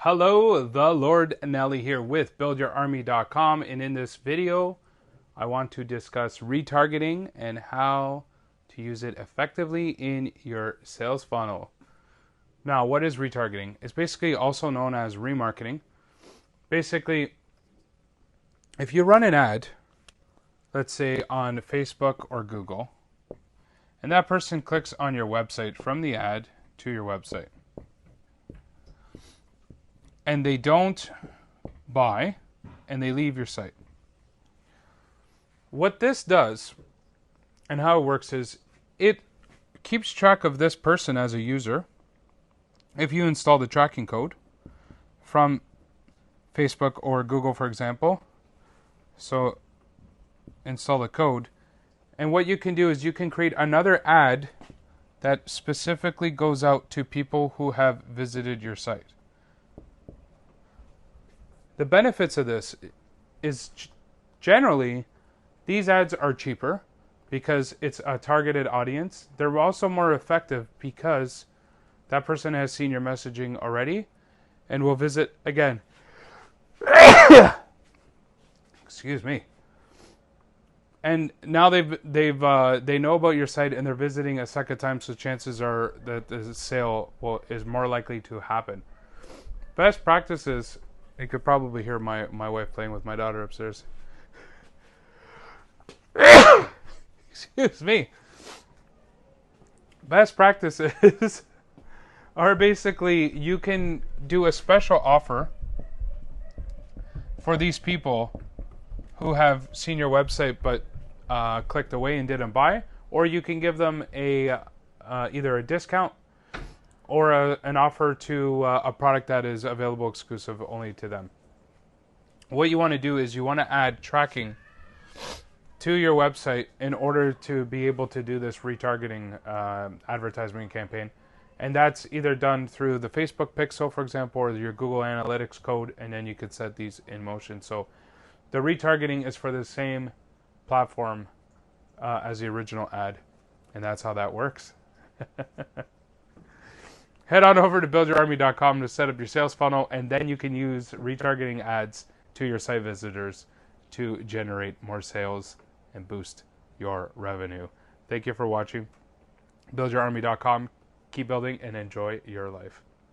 Hello, the Lord Nelly here with BuildYourArmy.com, and in this video, I want to discuss retargeting and how to use it effectively in your sales funnel. Now, what is retargeting? It's basically also known as remarketing. Basically, if you run an ad, let's say on Facebook or Google, and that person clicks on your website from the ad to your website, and they don't buy, and they leave your site. What this does and how it works is it keeps track of this person as a user. If you install the tracking code from Facebook or Google, for example, so install the code, and what you can do is you can create another ad that specifically goes out to people who have visited your site. The benefits of this is generally these ads are cheaper because it's a targeted audience. They're also more effective because that person has seen your messaging already and will visit again. Excuse me. And now they know about your site and they're visiting a second time, so chances are that the sale is more likely to happen. Best practices. You could probably hear my wife playing with my daughter upstairs. Excuse me. Best practices are basically you can do a special offer for these people who have seen your website but clicked away and didn't buy, or you can give them either a discount or an offer to a product that is available exclusive only to them. What you want to do is you want to add tracking to your website in order to be able to do this retargeting advertisement campaign. And that's either done through the Facebook pixel, for example, or your Google Analytics code, and then you could set these in motion. So the retargeting is for the same platform as the original ad, and that's how that works. Head on over to buildyourarmy.com to set up your sales funnel, and then you can use retargeting ads to your site visitors to generate more sales and boost your revenue. Thank you for watching. Buildyourarmy.com. Keep building and enjoy your life.